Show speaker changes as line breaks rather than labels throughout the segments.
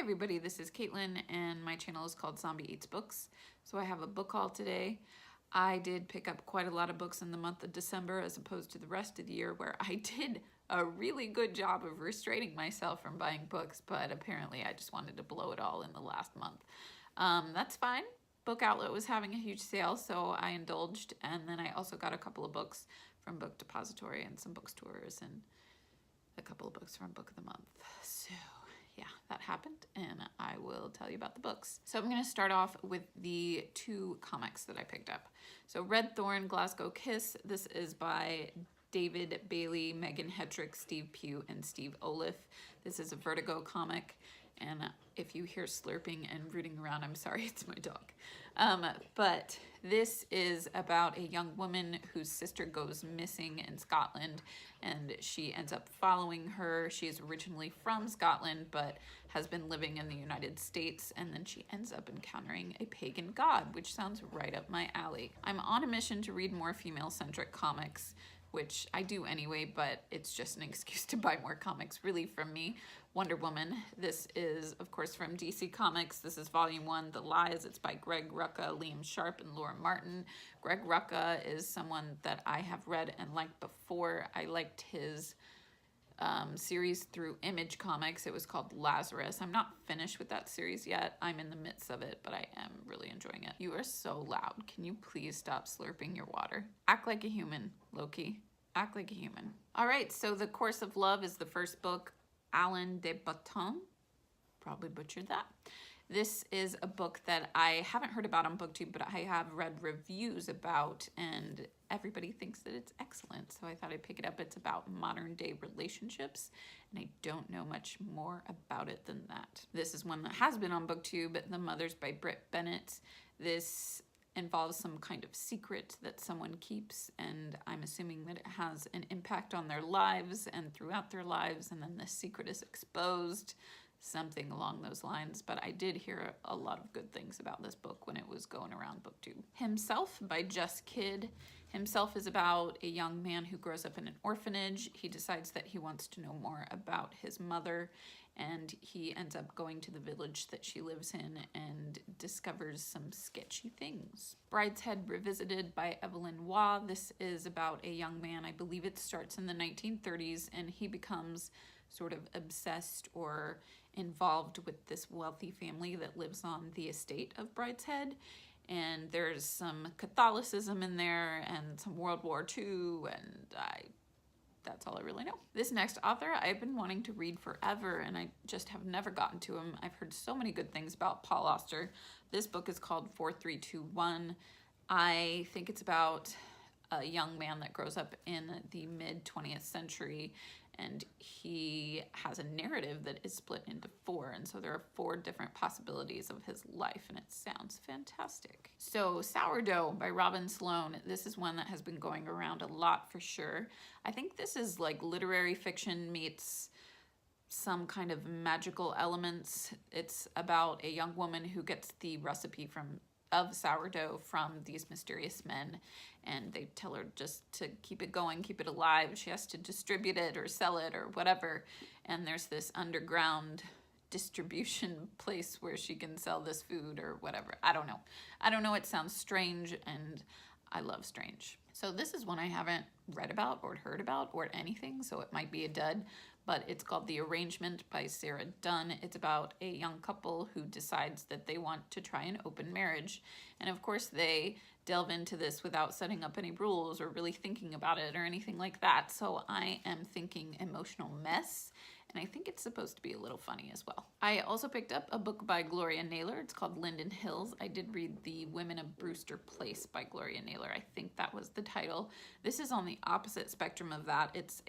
everybody, this is Caitlin and my channel is called Zombie Eats Books. So I have a book haul today. I did pick up quite a lot of books in the month of December as opposed to the rest of the year where I did a really good job of restraining myself from buying books, but apparently I just wanted to blow it all in the last month. That's fine. Book Outlet was having a huge sale, so I indulged, and then I also got a couple of books from Book Depository and some bookstores and a couple of books from Book of the Month. So yeah, that happened, and I will tell you about the books. So I'm going to start off with the two comics that I picked up. So Red Thorn, Glasgow Kiss. This is by David Bailey, Megan Hetrick, Steve Pugh, and Steve Oliff. This is a Vertigo comic, and if you hear slurping and rooting around, I'm sorry, it's my dog. But this is about a young woman whose sister goes missing in Scotland, and she ends up following her. She is originally from Scotland, but has been living in the United States, and then she ends up encountering a pagan god, which sounds right up my alley. I'm on a mission to read more female-centric comics, which I do anyway, but it's just an excuse to buy more comics, really, from me. Wonder Woman. This is, of course, from DC Comics. This is Volume 1, The Lies. It's by Greg Rucka, Liam Sharp, and Laura Martin. Greg Rucka is someone that I have read and liked before. I liked his series through Image Comics. It was called Lazarus. I'm not finished with that series yet. I'm in the midst of it, but I am really enjoying it. You are so loud. Can you please stop slurping your water? Act like a human, Loki. Act like a human. All right, so The Course of Love is the first book. Alain de Botton, probably butchered that. This is a book that I haven't heard about on BookTube, but I have read reviews about, and everybody thinks that it's excellent, so I thought I'd pick it up. It's about modern day relationships, and I don't know much more about it than that. This is one that has been on BookTube, The Mothers by Britt Bennett. This involves some kind of secret that someone keeps, and I'm assuming that it has an impact on their lives and throughout their lives, and then the secret is exposed, something along those lines. But I did hear a lot of good things about this book when it was going around BookTube. Himself by Just Kid. Himself is about a young man who grows up in an orphanage. He decides that he wants to know more about his mother, and he ends up going to the village that she lives in and discovers some sketchy things. Brideshead Revisited by Evelyn Waugh. This is about a young man, I believe it starts in the 1930s, and he becomes sort of obsessed or involved with this wealthy family that lives on the estate of Brideshead. And there's some Catholicism in there and some World War II, and that's all I really know. This next author I've been wanting to read forever, and I just have never gotten to him. I've heard so many good things about Paul Auster. This book is called 4321. I think it's about a young man that grows up in the mid-20th century, and he has a narrative that is split into 4, and so there are 4 different possibilities of his life, and it sounds fantastic. So Sourdough by Robin Sloan. This is one that has been going around a lot for sure. I think this is like literary fiction meets some kind of magical elements. It's about a young woman who gets the recipe of sourdough from these mysterious men, and they tell her just to keep it going, keep it alive. She has to distribute it or sell it or whatever, and there's this underground distribution place where she can sell this food or whatever. I don't know. It sounds strange, and I love strange. So this is one I haven't read about or heard about or anything, so it might be a dud, but it's called The Arrangement by Sarah Dunn. It's about a young couple who decides that they want to try an open marriage. And of course they delve into this without setting up any rules or really thinking about it or anything like that. So I am thinking emotional mess, and I think it's supposed to be a little funny as well. I also picked up a book by Gloria Naylor. It's called Linden Hills. I did read The Women of Brewster Place by Gloria Naylor. I think that was the title. This is on the opposite spectrum of that. It's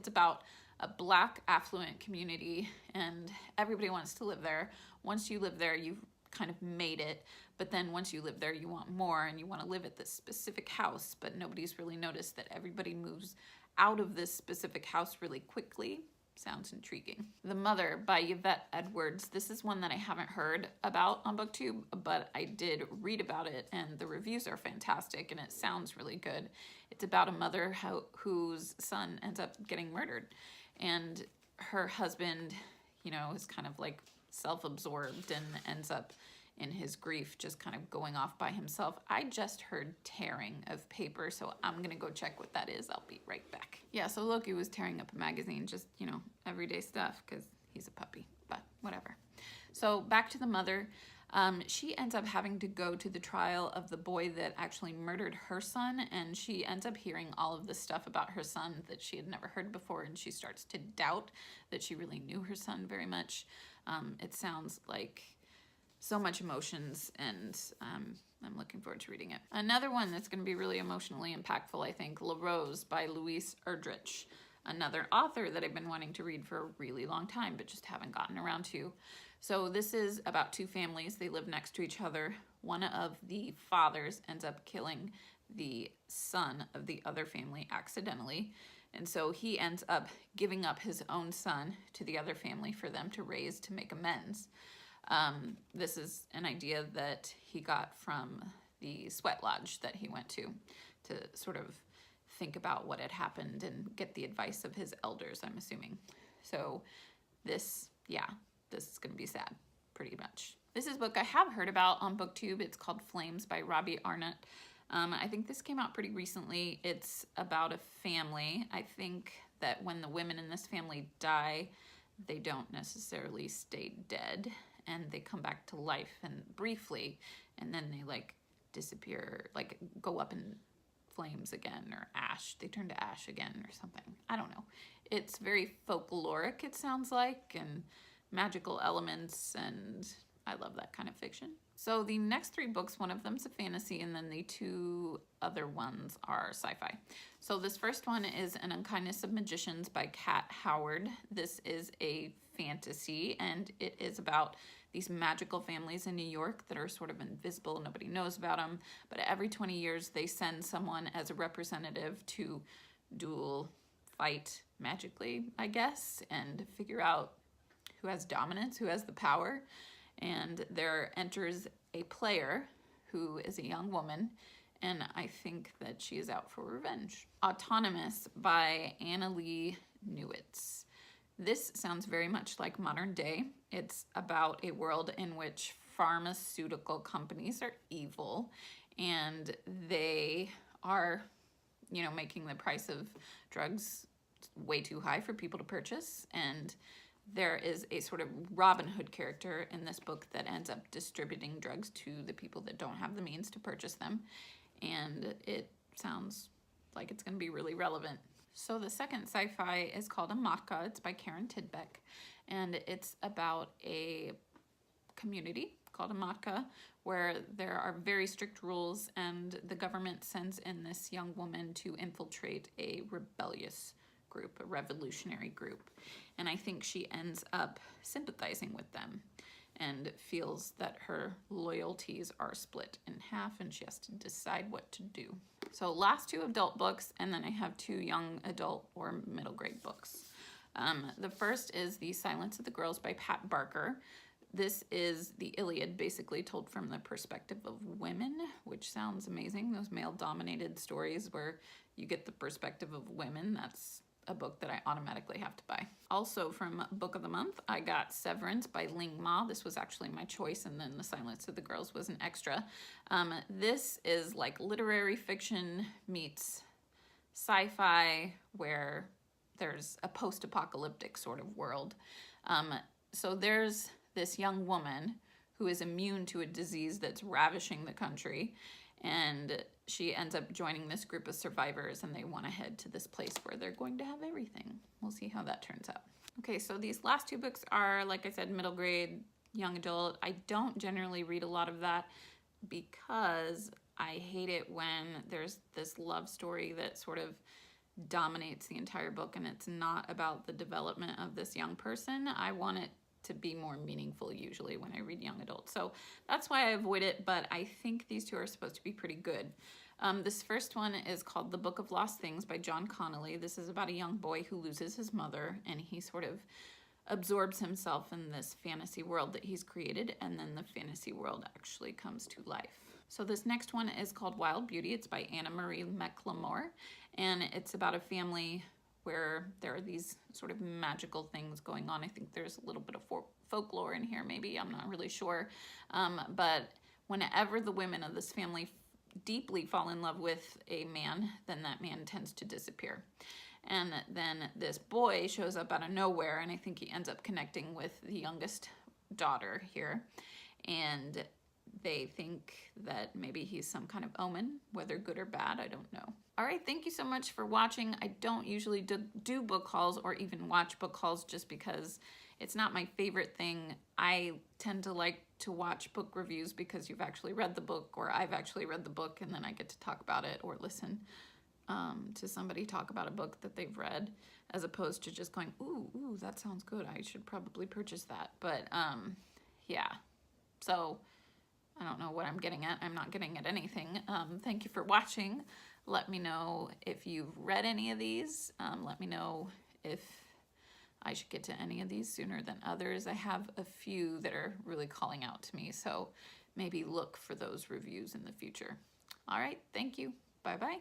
about a Black affluent community, and everybody wants to live there. Once you live there, you've kind of made it, but then once you live there, you want more, and you want to live at this specific house, but nobody's really noticed that everybody moves out of this specific house really quickly. Sounds intriguing. The Mother by Yvette Edwards. This is one that I haven't heard about on BookTube, but I did read about it, and the reviews are fantastic, and it sounds really good. It's about a mother whose son ends up getting murdered, and her husband, you know, is kind of like self-absorbed and ends up in his grief just kind of going off by himself. I just heard tearing of paper, so I'm gonna go check what that is. I'll be right back. Yeah, so Loki was tearing up a magazine, just, you know, everyday stuff, because he's a puppy, but whatever. So back to the mother. She ends up having to go to the trial of the boy that actually murdered her son, and she ends up hearing all of this stuff about her son that she had never heard before, and she starts to doubt that she really knew her son very much. It sounds like so much emotions, and I'm looking forward to reading it. Another one that's going to be really emotionally impactful, I think, La Rose by Louise Erdrich, another author that I've been wanting to read for a really long time, but just haven't gotten around to. So this is about two families. They live next to each other. One of the fathers ends up killing the son of the other family accidentally, and so he ends up giving up his own son to the other family for them to raise to make amends. This is an idea that he got from the sweat lodge that he went to sort of think about what had happened and get the advice of his elders, I'm assuming. So this is going to be sad, pretty much. This is a book I have heard about on BookTube. It's called Flames by Robbie Arnott. I think this came out pretty recently. It's about a family. I think that when the women in this family die, they don't necessarily stay dead, and they come back to life and briefly, and then they like disappear, like go up in flames again, or ash. They turn to ash again or something. I don't know. It's very folkloric, it sounds like, and magical elements, and I love that kind of fiction. So the next three books, one of them's a fantasy, and then the two other ones are sci-fi. So this first one is An Unkindness of Magicians by Kat Howard. This is a fantasy, and it is about these magical families in New York that are sort of invisible. Nobody knows about them, but every 20 years they send someone as a representative to duel, fight magically, I guess, and figure out who has dominance, who has the power. And there enters a player who is a young woman, and I think that she is out for revenge. Autonomous by Annalee Newitz. This sounds very much like modern day. It's about a world in which pharmaceutical companies are evil, and they are, you know, making the price of drugs way too high for people to purchase. And there is a sort of Robin Hood character in this book that ends up distributing drugs to the people that don't have the means to purchase them. And it sounds like it's going to be really relevant. So the second sci-fi is called Amatka. It's by Karen Tidbeck, and it's about a community called Amatka where there are very strict rules, and the government sends in this young woman to infiltrate a rebellious group, a revolutionary group. And I think she ends up sympathizing with them and feels that her loyalties are split in half, and she has to decide what to do. So last two adult books, and then I have two young adult or middle grade books. The first is The Silence of the Girls by Pat Barker. This is the Iliad, basically told from the perspective of women, which sounds amazing. Those male-dominated stories where you get the perspective of women, that's a book that I automatically have to buy. Also from Book of the Month, I got Severance by Ling Ma. This was actually my choice, and then The Silence of the Girls was an extra. This is like literary fiction meets sci-fi, where there's a post-apocalyptic sort of world. So there's this young woman who is immune to a disease that's ravishing the country, and she ends up joining this group of survivors, and they want to head to this place where they're going to have everything. We'll see how that turns out. Okay, so these last two books are, like I said, middle grade, young adult. I don't generally read a lot of that because I hate it when there's this love story that sort of dominates the entire book, and it's not about the development of this young person. I want it to be more meaningful usually when I read young adult. So that's why I avoid it, but I think these two are supposed to be pretty good. This first one is called The Book of Lost Things by John Connolly. This is about a young boy who loses his mother, and he sort of absorbs himself in this fantasy world that he's created, and then the fantasy world actually comes to life. So this next one is called Wild Beauty. It's by Anna Marie McLemore, and it's about a family where there are these sort of magical things going on. I think there's a little bit of folklore in here, maybe, I'm not really sure. But whenever the women of this family deeply fall in love with a man, then that man tends to disappear. And then this boy shows up out of nowhere, and I think he ends up connecting with the youngest daughter here. And they think that maybe he's some kind of omen, whether good or bad, I don't know. All right, thank you so much for watching. I don't usually do book hauls or even watch book hauls just because it's not my favorite thing. I tend to like to watch book reviews because you've actually read the book, or I've actually read the book, and then I get to talk about it or listen to somebody talk about a book that they've read, as opposed to just going, ooh, that sounds good, I should probably purchase that. But yeah, so I don't know what I'm getting at. I'm not getting at anything. Thank you for watching. Let me know if you've read any of these. Let me know if I should get to any of these sooner than others. I have a few that are really calling out to me, so maybe look for those reviews in the future. All right, thank you. Bye-bye.